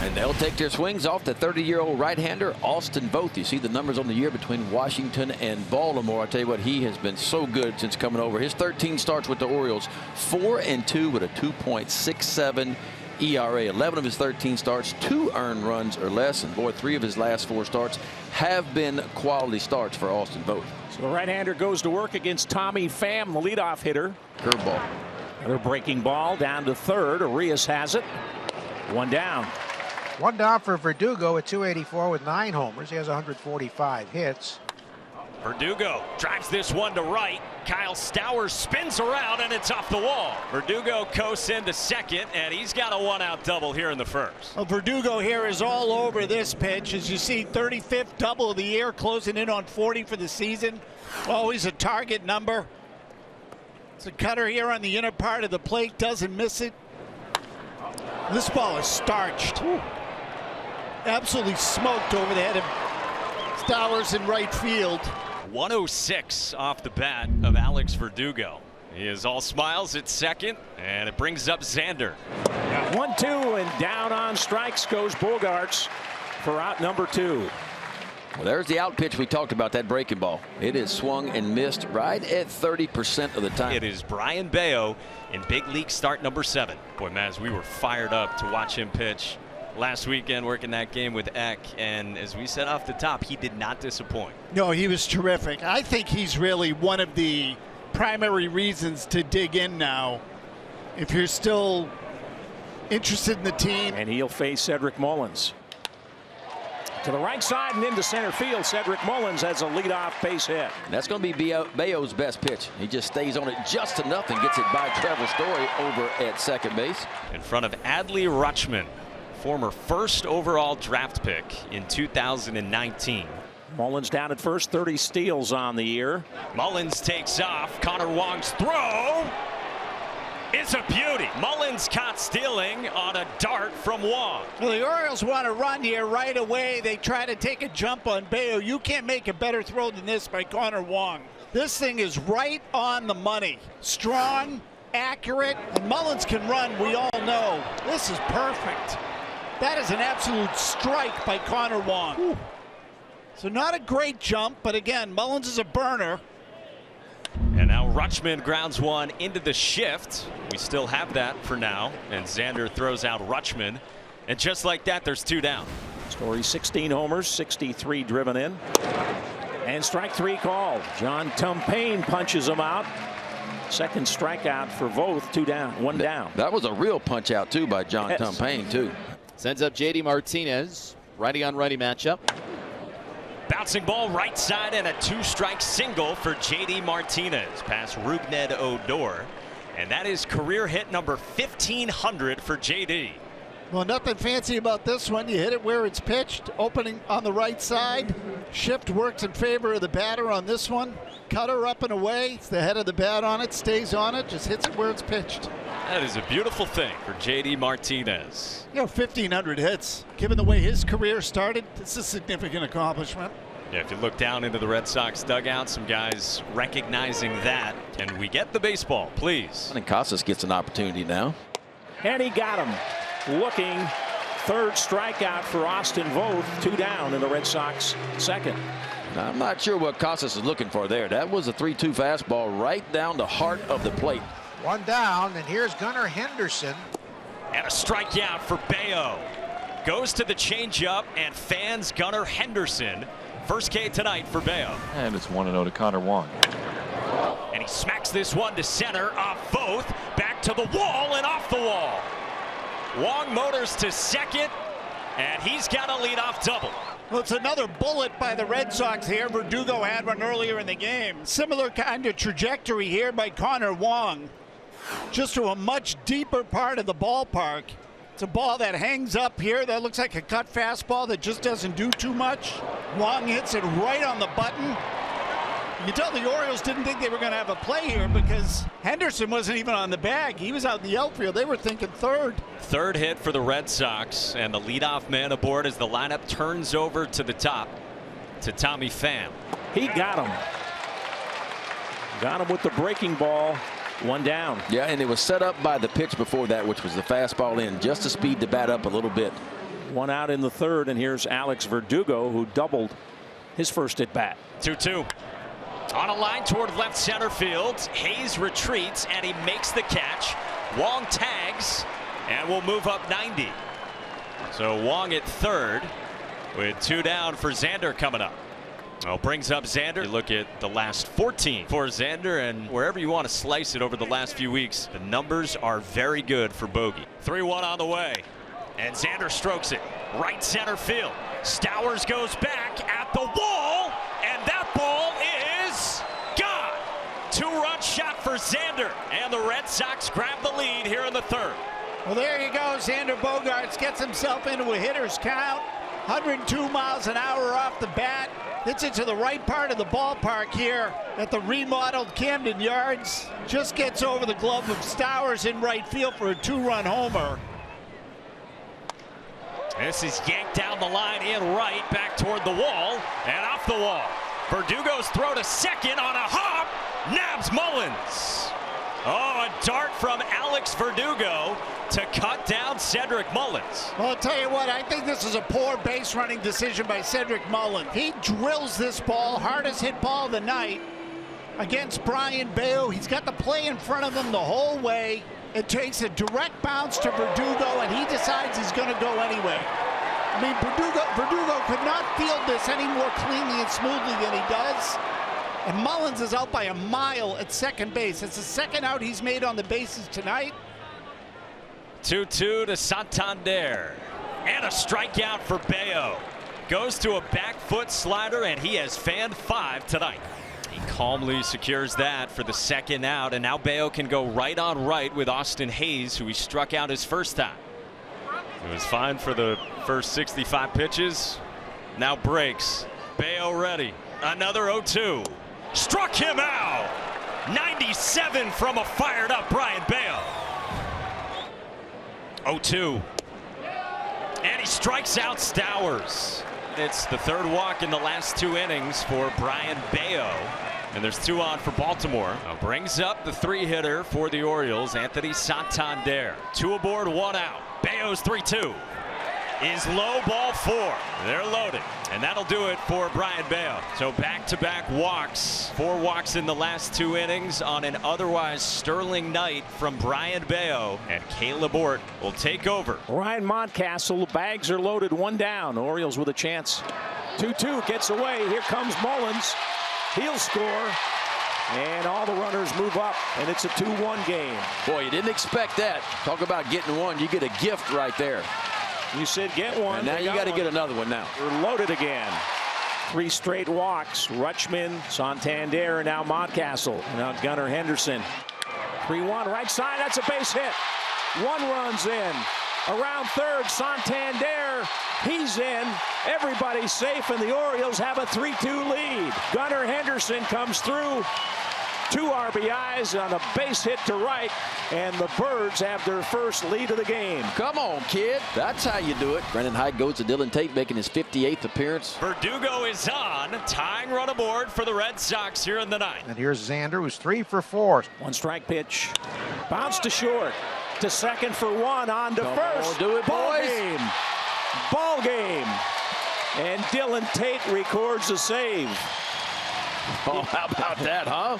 And they'll take their swings off the 30-year-old right-hander, Austin Voth. You see the numbers on the year between Washington and Baltimore. I tell you what, he has been so good since coming over. His 13 starts with the Orioles, 4-2 with a 2.67 ERA. 11 of his 13 starts, 2 earned runs or less. And boy, 3 of his last 4 starts have been quality starts for Austin Voth. So the right-hander goes to work against Tommy Pham, the leadoff hitter. Curveball. Another breaking ball down to third. Arias has it. 1 down. 1 down for Verdugo at 284 with 9 homers. He has 145 hits. Verdugo drives this one to right. Kyle Stowers spins around and it's off the wall. Verdugo coasts into second and he's got a 1-out double here in the first. Well, Verdugo here is all over this pitch. As you see, 35th double of the year, closing in on 40 for the season. Always a target number. It's a cutter here on the inner part of the plate, doesn't miss it. This ball is starched. Absolutely smoked over the head of Stowers in right field. 106 off the bat of Alex Verdugo. He is all smiles at second, and it brings up Xander. 1-2, and down on strikes goes Bogaerts for out number 2. Well, there's the out pitch we talked about, that breaking ball. It is swung and missed right at 30% of the time. It is Brian Bayo in big league start number 7. Boy, Maz, we were fired up to watch him pitch last weekend, working that game with Eck, and as we said off the top, he did not disappoint. No, he was terrific. I think he's really one of the primary reasons to dig in now if you're still interested in the team. And he'll face Cedric Mullins. To the right side and into center field. Cedric Mullins has a leadoff base hit. That's going to be Bayo's best pitch. He just stays on it just enough and gets it by Trevor Story over at second base. In front of Adley Rutschman, former first overall draft pick in 2019. Mullins down at first, 30 steals on the year. Mullins takes off. Connor Wong's throw is a beauty. Mullins caught stealing on a dart from Wong. Well, the Orioles want to run here right away. They try to take a jump on Bayo. You can't make a better throw than this by Connor Wong. This thing is right on the money. Strong, accurate, and Mullins can run, we all know. This is perfect. That is an absolute strike by Connor Wong. Ooh. So not a great jump, but again, Mullins is a burner. And now Rutschman grounds one into the shift. We still have that for now. And Xander throws out Rutschman. And just like that, there's 2 down. Story 16 homers, 63 driven in. And strike 3 called. John Tumpane punches him out. Second strikeout for Voth. 2 down, 1 down. That was a real punch out too by John Tumpane too. Sends up JD Martinez. Righty on righty matchup. Bouncing ball right side and a 2-strike single for JD Martinez past Rougned Odor. And that is career hit number 1,500 for JD. Well, nothing fancy about this one. You hit it where it's pitched, opening on the right side. Shift works in favor of the batter on this one. Cutter up and away. It's the head of the bat on it, stays on it, just hits it where it's pitched. That is a beautiful thing for JD Martinez. You know, 1,500 hits. Given the way his career started, it's a significant accomplishment. Yeah, if you look down into the Red Sox dugout, some guys recognizing that. And we get the baseball, please. I think Casas gets an opportunity now. And he got him. Looking. 3rd strikeout for Austin Voth. 2 down in the Red Sox second. Now, I'm not sure what Casas is looking for there. That was a 3-2 fastball right down the heart of the plate. 1 down, and here's Gunnar Henderson. And a strikeout for Bayo. Goes to the changeup and fans Gunnar Henderson. First K tonight for Bayo. And it's 1-0 to Connor Wong. And he smacks this one to center off Voth. Back to the wall and off the wall. Wong motors to second, and he's got a leadoff double. Well, it's another bullet by the Red Sox here. Verdugo had one earlier in the game. Similar kind of trajectory here by Connor Wong. Just to a much deeper part of the ballpark. It's a ball that hangs up here. That looks like a cut fastball that just doesn't do too much. Wong hits it right on the button. You can tell the Orioles didn't think they were going to have a play here because Henderson wasn't even on the bag. He was out in the outfield. They were thinking third. Third hit for the Red Sox, and the leadoff man aboard as the lineup turns over to the top to Tommy Pham. He got him. Got him with the breaking ball. 1 down. Yeah, and it was set up by the pitch before that, which was the fastball in, just to speed the bat up a little bit. One out in the third, and here's Alex Verdugo, who doubled his first at bat. 2-2. On a line toward left center field. Hayes retreats and he makes the catch. Wong tags and will move up 90. So Wong at third with 2 down for Xander coming up. Well, brings up Xander. You look at the last 14 for Xander, and wherever you want to slice it over the last few weeks, the numbers are very good for Bogey. 3-1 on the way, and Xander strokes it right center field. Stowers goes back at the wall, and that ball is gone. 2-run shot for Xander, and the Red Sox grab the lead here in the third. Well, there you go. Xander Bogaerts gets himself into a hitter's count. 102 miles an hour off the bat. Hits it to the right part of the ballpark here at the remodeled Camden Yards. Just gets over the glove of Stowers in right field for a 2-run homer. This is yanked down the line in right, back toward the wall, and off the wall. Verdugo's throw to second on a hop, nabs Mullins. Oh, a dart from Alex Verdugo to cut down Cedric Mullins. Well, I'll tell you what, I think this is a poor base running decision by Cedric Mullins. He drills this ball, hardest hit ball of the night, against Brian Bayo. He's got the play in front of him the whole way. It takes a direct bounce to Verdugo, and he decides he's going to go anyway. I mean, Verdugo could not field this any more cleanly and smoothly than he does. And Mullins is out by a mile at second base. It's the second out he's made on the bases tonight. 2-2 to Santander. And a strikeout for Bayo. Goes to a back foot slider, and he has fanned 5 tonight. He calmly secures that for the second out, and now Bayo can go right on right with Austin Hayes, who he struck out his first time. It was fine for the first 65 pitches. Now breaks. Bayo ready. Another 0-2. Struck him out. 97 from a fired up Brian Bayo. 0-2. And he strikes out Stowers. It's the third walk in the last 2 innings for Brian Bayo. And there's 2 on for Baltimore. Now brings up the 3-hitter for the Orioles, Anthony Santander. 2 aboard, 1 out. Bayo's 3-2 is low, ball 4. They're loaded, and that'll do it for Brian Bayo. So back-to-back walks, 4 walks in the last 2 innings on an otherwise sterling night from Brian Bayo, and Caleb Ort will take over. Ryan Mountcastle, bags are loaded, 1 down. Orioles with a chance. 2-2 gets away. Here comes Mullins. He'll score, and all the runners move up, and it's a 2-1 game. Boy, you didn't expect that. Talk about getting one. You get a gift right there. You said get one. And now you got to get another one now. We're loaded again. 3 straight walks. Rutschman, Santander, and now Mountcastle. Now Gunnar Henderson. 3-1 right side. That's a base hit. 1 runs in. Around third, Santander. He's in. Everybody's safe, and the Orioles have a 3-2 lead. Gunnar Henderson comes through. 2 RBIs on a base hit to right, and the Birds have their first lead of the game. Come on, kid. That's how you do it. Brendan Hyde goes to Dylan Tate, making his 58th appearance. Verdugo is on. Tying run aboard for the Red Sox here in the 9th. And here's Xander, who's 3 for 4. 1 strike pitch. Bounce to short. To second for 1. On to first. Do it, Ball boys. game. Ball game. And Dylan Tate records a save. Oh, how about that, huh?